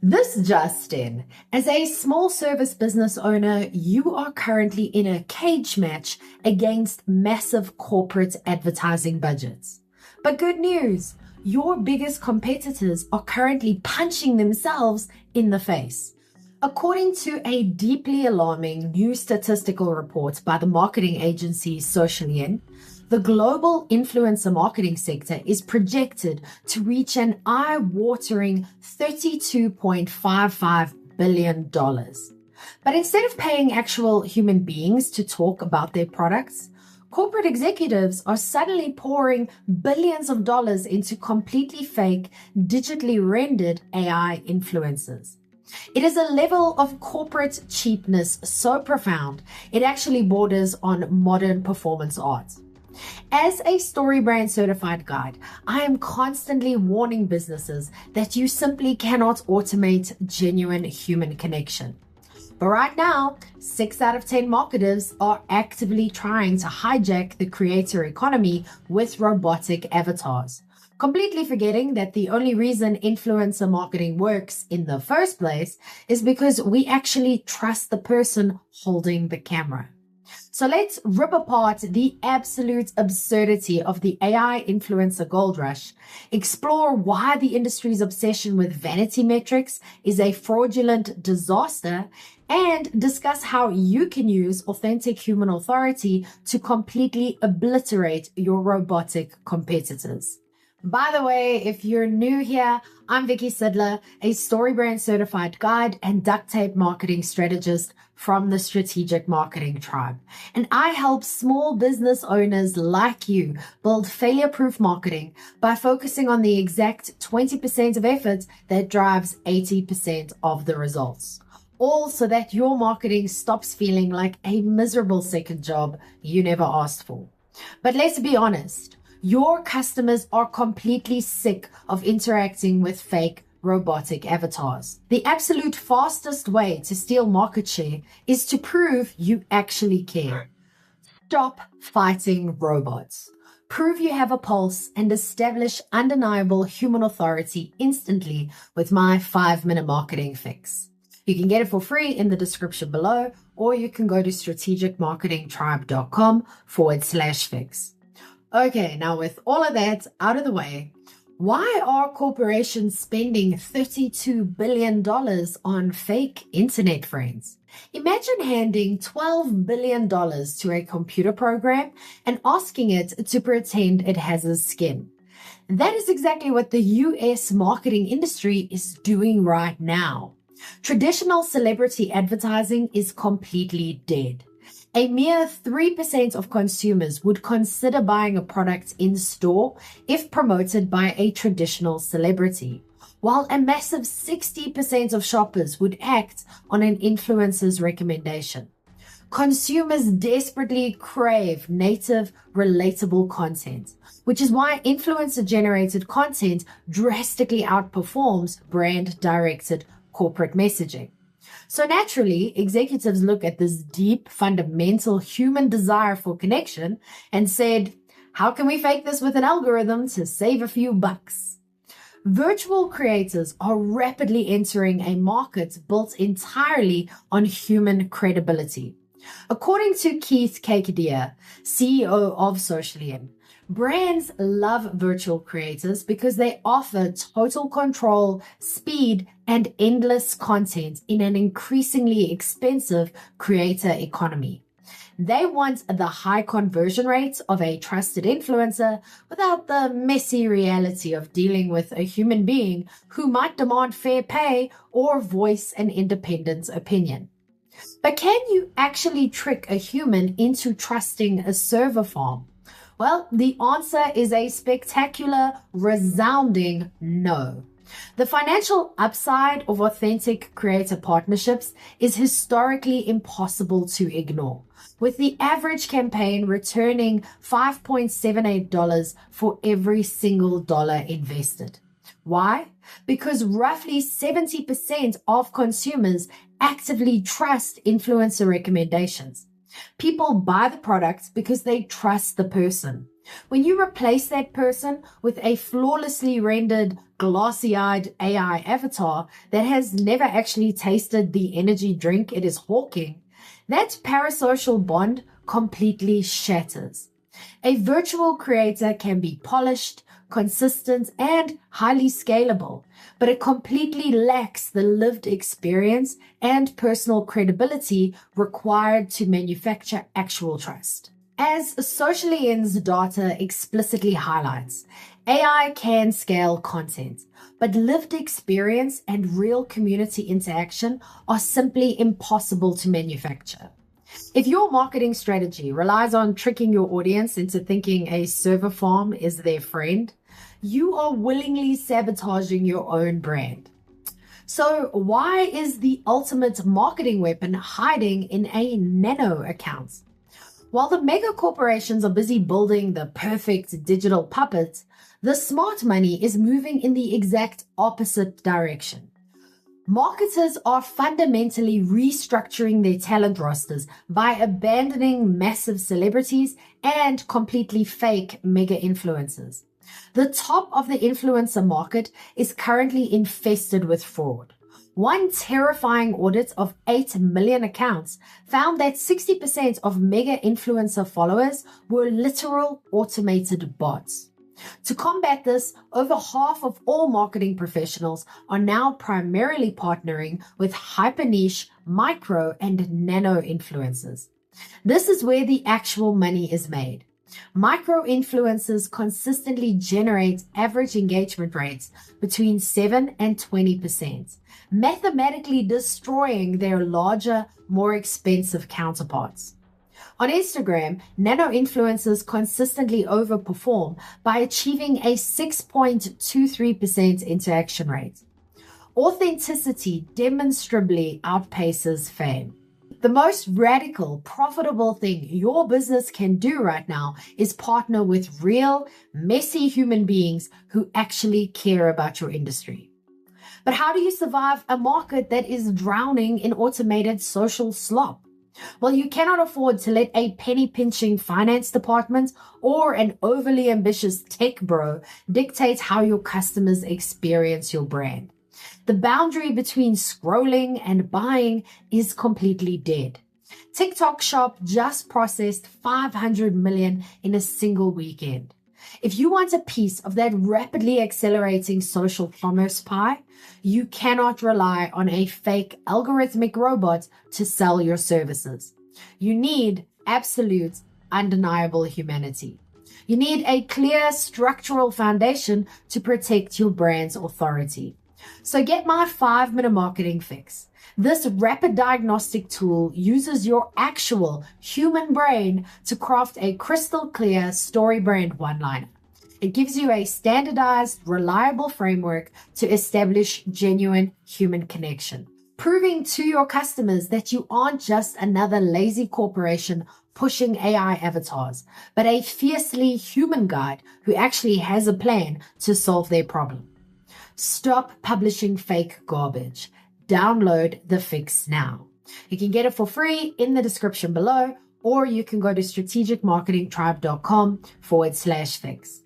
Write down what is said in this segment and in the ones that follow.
This just in. As a small service business owner, you are currently in a cage match against massive corporate advertising budgets. But good news, your biggest competitors are currently punching themselves in the face. According to a deeply alarming new statistical report by the marketing agency Socialien, the global influencer marketing sector is projected to reach an eye-watering $32.55 billion. But instead of paying actual human beings to talk about their products, corporate executives are suddenly pouring billions of dollars into completely fake, digitally rendered AI influencers. It is a level of corporate cheapness so profound, it actually borders on modern performance art. As a StoryBrand certified guide, I am constantly warning businesses that you simply cannot automate genuine human connection. But right now, 6 out of 10 marketers are actively trying to hijack the creator economy with robotic avatars, completely forgetting that the only reason influencer marketing works in the first place is because we actually trust the person holding the camera. So let's rip apart the absolute absurdity of the AI influencer gold rush, explore why the industry's obsession with vanity metrics is a fraudulent disaster, and discuss how you can use authentic human authority to completely obliterate your robotic competitors. By the way, if you're new here, I'm Vicky Sidler, a StoryBrand certified guide and duct tape marketing strategist from the Strategic Marketing Tribe. And I help small business owners like you build failure-proof marketing by focusing on the exact 20% of effort that drives 80% of the results. All so that your marketing stops feeling like a miserable second job you never asked for. But let's be honest. Your customers are completely sick of interacting with fake robotic avatars. The absolute fastest way to steal market share is to prove you actually care. Stop fighting robots. Prove you have a pulse and establish undeniable human authority instantly with my 5-minute marketing fix. You can get it for free in the description below, or you can go to strategicmarketingtribe.com/fix. Okay, now with all of that out of the way, why are corporations spending $32 billion on fake internet friends? Imagine handing $12 billion to a computer program and asking it to pretend it has a skin. That is exactly what the US marketing industry is doing right now. Traditional celebrity advertising is completely dead. A mere 3% of consumers would consider buying a product in store if promoted by a traditional celebrity, while a massive 60% of shoppers would act on an influencer's recommendation. Consumers desperately crave native, relatable content, which is why influencer-generated content drastically outperforms brand-directed corporate messaging. So naturally, executives look at this deep, fundamental human desire for connection and said, how can we fake this with an algorithm to save a few bucks? Virtual creators are rapidly entering a market built entirely on human credibility. According to Keith Kakedia, CEO of Socialien, brands love virtual creators because they offer total control, speed, and endless content in an increasingly expensive creator economy. They want the high conversion rates of a trusted influencer without the messy reality of dealing with a human being who might demand fair pay or voice an independent opinion. But can you actually trick a human into trusting a server farm? Well, the answer is a spectacular, resounding no. The financial upside of authentic creator partnerships is historically impossible to ignore, with the average campaign returning $5.78 for every single dollar invested. Why? Because roughly 70% of consumers actively trust influencer recommendations. People buy the product because they trust the person. When you replace that person with a flawlessly rendered, glossy-eyed AI avatar that has never actually tasted the energy drink it is hawking, that parasocial bond completely shatters. A virtual creator can be polished, consistent, and highly scalable, but it completely lacks the lived experience and personal credibility required to manufacture actual trust. As Socialion's data explicitly highlights, AI can scale content, but lived experience and real community interaction are simply impossible to manufacture. If your marketing strategy relies on tricking your audience into thinking a server farm is their friend, you are willingly sabotaging your own brand. So why is the ultimate marketing weapon hiding in a nano account? While the mega corporations are busy building the perfect digital puppet, the smart money is moving in the exact opposite direction. Marketers are fundamentally restructuring their talent rosters by abandoning massive celebrities and completely fake mega influencers. The top of the influencer market is currently infested with fraud. One terrifying audit of 8 million accounts found that 60% of mega influencer followers were literal automated bots. To combat this, over half of all marketing professionals are now primarily partnering with hyper niche, micro, and nano influencers. This is where the actual money is made. Micro influencers consistently generate average engagement rates between 7 and 20%, mathematically destroying their larger, more expensive counterparts. On Instagram, nano influencers consistently overperform by achieving a 6.23% interaction rate. Authenticity demonstrably outpaces fame. The most radical, profitable thing your business can do right now is partner with real, messy human beings who actually care about your industry. But how do you survive a market that is drowning in automated social slop? Well, you cannot afford to let a penny-pinching finance department or an overly ambitious tech bro dictate how your customers experience your brand. The boundary between scrolling and buying is completely dead. TikTok Shop just processed 500 million in a single weekend. If you want a piece of that rapidly accelerating social commerce pie, you cannot rely on a fake algorithmic robot to sell your services. You need absolute, undeniable humanity. You need a clear structural foundation to protect your brand's authority. So get my 5-minute marketing fix. This rapid diagnostic tool uses your actual human brain to craft a crystal clear story brand one-liner. It gives you a standardized, reliable framework to establish genuine human connection, proving to your customers that you aren't just another lazy corporation pushing AI avatars, but a fiercely human guide who actually has a plan to solve their problem. Stop publishing fake garbage. Download the fix now. You can get it for free in the description below, or you can go to strategicmarketingtribe.com/fix.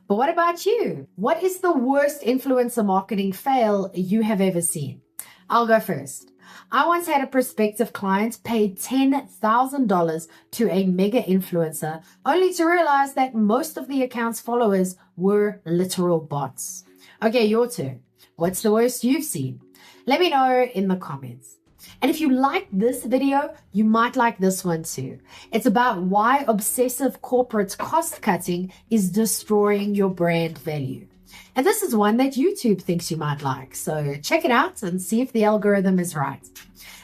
But what about you? What is the worst influencer marketing fail you have ever seen? I'll go first. I once had a prospective client pay $10,000 to a mega influencer, only to realize that most of the account's followers were literal bots. Okay, your turn. What's the worst you've seen? Let me know in the comments. And if you liked this video, you might like this one too. It's about why obsessive corporate cost cutting is destroying your brand value. And this is one that YouTube thinks you might like. So check it out and see if the algorithm is right.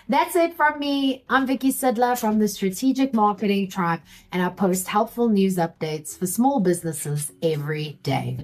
That's it from me. I'm Vicky Sidler from the Strategic Marketing Tribe, and I post helpful news updates for small businesses every day.